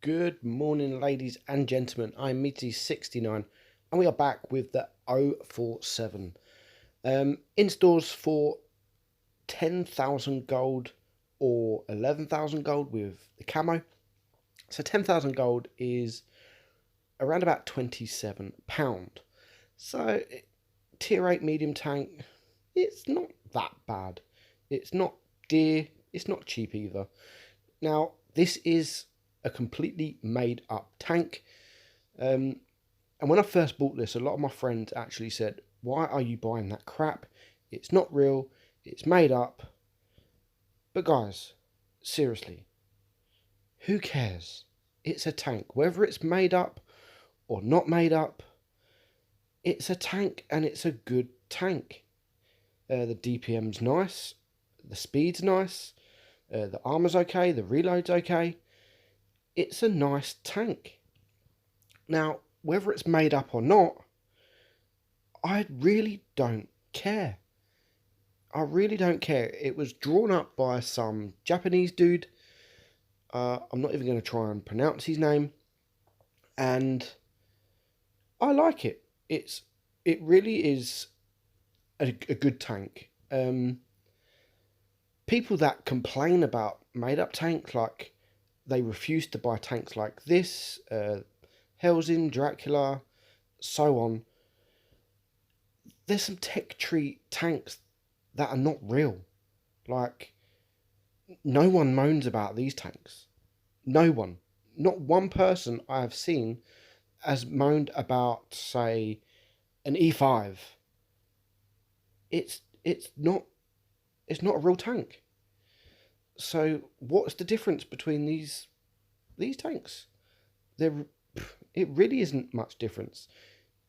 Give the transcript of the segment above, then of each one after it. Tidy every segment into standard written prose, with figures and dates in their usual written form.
Good morning, ladies and gentlemen. I'm Meaty69 and we are back with the O-47. In stores for 10,000 gold or 11,000 gold with the camo. So 10,000 gold is around about £27. So tier 8 medium tank, it's not that bad. It's not dear, it's not cheap either. Now, this is a completely made up tank. And when I first bought this, a lot of my friends actually said, why are you buying that crap? It's not real, it's made up. But guys, seriously, who cares? It's a tank. Whether it's made up or not made up, it's a tank and it's a good tank. The DPM's nice, the speed's nice, the armor's okay, the reload's okay. It's a nice tank. Now, whether it's made up or not, I really don't care. I really don't care. It was drawn up by some Japanese dude. I'm not even going to try and pronounce his name. And I like it. It really is a good tank. People that complain about made up tanks, like they refuse to buy tanks like this, Helsing, Dracula, so on. There's some tech tree tanks that are not real. Like, no one moans about these tanks. No one. Not one person I have seen has moaned about, say, an E5. It's not a real tank. So what's the difference between these tanks? It really isn't much difference.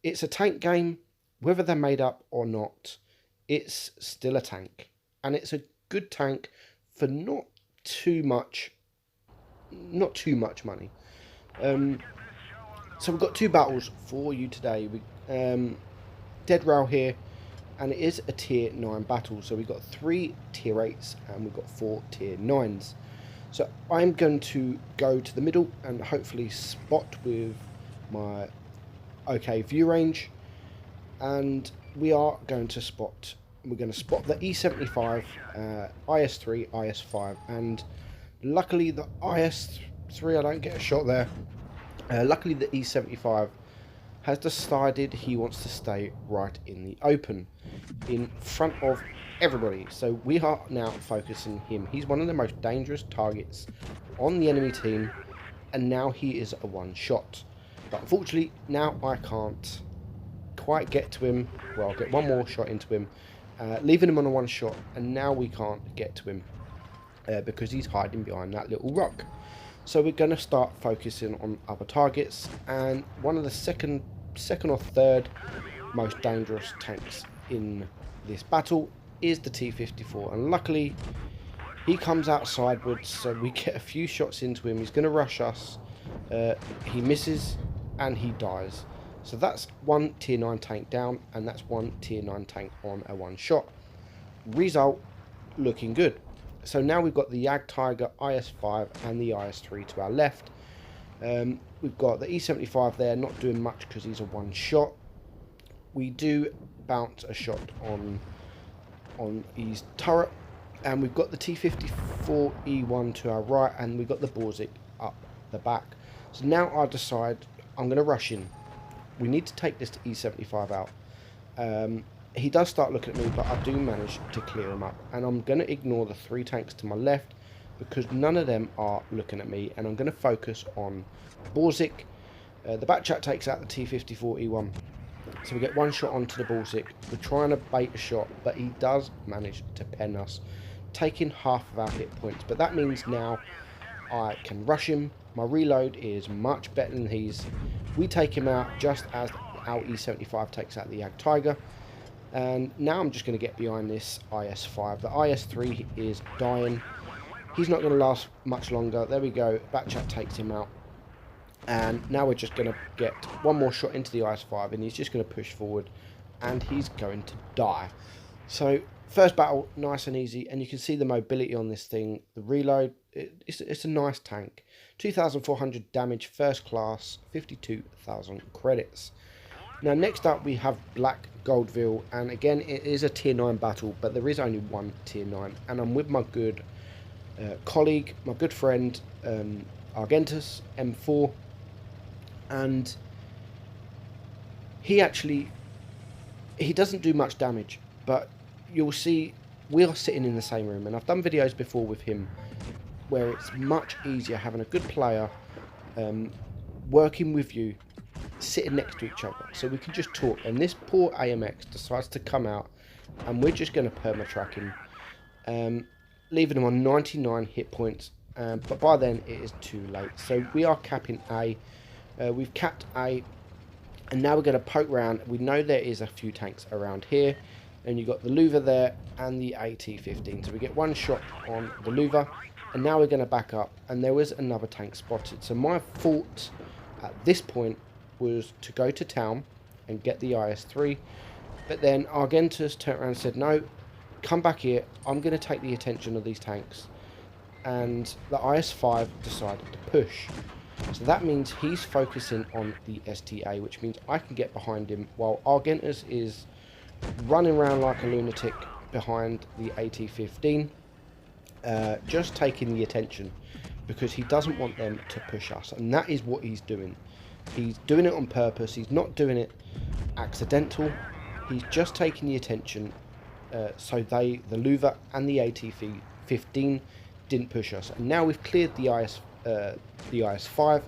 It's a tank game, whether they're made up or not. It's still a tank, and it's a good tank for not too much money. So we've got two battles for you today. Dead Rail here, and it is a tier 9 battle. So we've got 3 tier 8s and we've got 4 tier 9s. So I'm going to go to the middle and hopefully spot with my okay view range, and we're going to spot the E75, IS3, IS5, and luckily the IS3, I don't get a shot there. Luckily the E75 has decided he wants to stay right in the open, in front of everybody. So we are now focusing him. He's one of the most dangerous targets on the enemy team, and now he is a one shot. But unfortunately, now I can't quite get to him. Well, I'll get one more shot into him, leaving him on a one shot, and now we can't get to him because he's hiding behind that little rock. So we're going to start focusing on other targets, and one of the second or third most dangerous tanks in this battle is the T-54, and luckily he comes out sideways, so we get a few shots into him. He's going to rush us, he misses and he dies. So that's one tier 9 tank down, and that's one tier 9 tank on a one shot. Result looking good. So now we've got the Jagdtiger IS5 and the IS3 to our left. We've got the E75 there, not doing much because he's a one shot. We do bounce a shot on his turret, and we've got the T-54 E1 to our right, and we've got the Borzik up the back. So now I decide I'm going to rush in. We need to take this to E75 out. He does start looking at me, but I do manage to clear him up, and I'm going to ignore the 3 tanks to my left because none of them are looking at me, and I'm going to focus on Borzik. The back chat takes out the T-54 E1, so we get one shot onto the Borzik. We're trying to bait a shot, but he does manage to pen us, taking half of our hit points. But that means now I can rush him. My reload is much better than his. We take him out just as our E75 takes out the Jagdtiger. And now I'm just going to get behind this IS5. The IS3 is dying. He's not going to last much longer. There we go. Backchat takes him out. And now we're just going to get one more shot into the IS5, and he's just going to push forward, and he's going to die. So first battle, nice and easy, and you can see the mobility on this thing. The reload, it's a nice tank. 2,400 damage, first class, 52,000 credits. Now next up we have Black Goldville, and again it is a tier 9 battle, but there is only one tier 9, and I'm with my good colleague, my good friend Argentus M4, and he doesn't do much damage, but you'll see we are sitting in the same room, and I've done videos before with him where it's much easier having a good player working with you, sitting next to each other, so we can just talk. And this poor AMX decides to come out, and we're just going to perma-track him, leaving him on 99 hit points, but by then it is too late. So we are capping A. We've capped A, and now we're going to poke around. We know there is a few tanks around here, and you've got the Louver there and the AT-15, so we get one shot on the Louver, and now we're going to back up, and there was another tank spotted. So my thought at this point was to go to town and get the IS-3, but then Argentus turned around and said, no, come back here, I'm going to take the attention of these tanks, and the IS-5 decided to push. So that means he's focusing on the STA, which means I can get behind him while Argentus is running around like a lunatic behind the AT-15, just taking the attention, because he doesn't want them to push us, and that is what he's doing. He's doing it on purpose. He's not doing it accidental. He's just taking the attention, so the Louver and the AT-15 didn't push us. And now we've cleared the IS-5,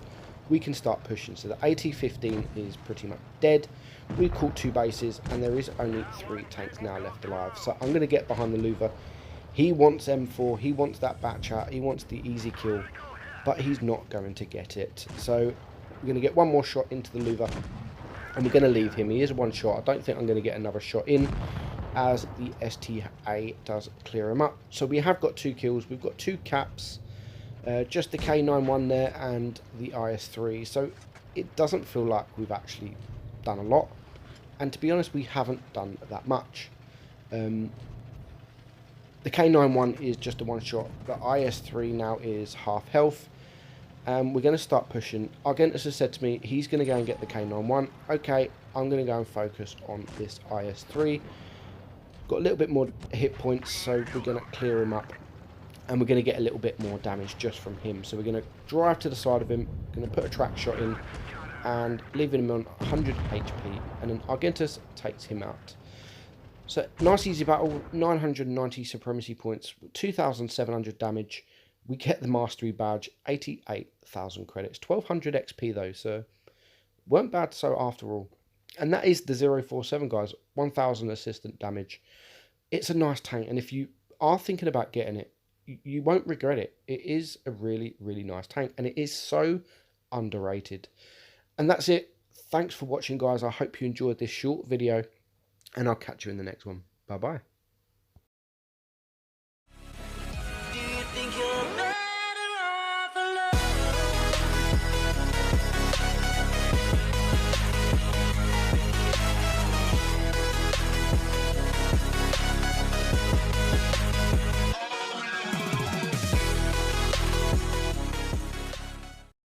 we can start pushing. So the AT-15 is pretty much dead. We've caught 2 bases, and there is only 3 tanks now left alive. So I'm going to get behind the Louver. He wants M4, he wants that batcher, he wants the easy kill, but he's not going to get it. So we're going to get one more shot into the Louver, and we're going to leave him. He is one shot. I don't think I'm going to get another shot in, as the STA does clear him up. So we have got 2 kills. We've got 2 caps, just the K91 there and the IS-3. So it doesn't feel like we've actually done a lot. And to be honest, we haven't done that much. The K91 is just a one shot. The IS-3 now is half health. We're going to start pushing. Argentus has said to me he's going to go and get the K91. Okay, I'm going to go and focus on this IS-3. Got a little bit more hit points, so we're going to clear him up. And we're going to get a little bit more damage just from him. So we're going to drive to the side of him, going to put a track shot in, and leaving him on 100 HP. And then Argentus takes him out. So nice easy battle, 990 supremacy points, 2,700 damage. We get the mastery badge, 88,000 credits, 1,200 XP though, so weren't bad so after all. And that is the 047, guys, 1,000 assistant damage. It's a nice tank, and if you are thinking about getting it, you won't regret it. It is a really, really nice tank, and it is so underrated. And that's it. Thanks for watching, guys. I hope you enjoyed this short video, and I'll catch you in the next one. Bye-bye.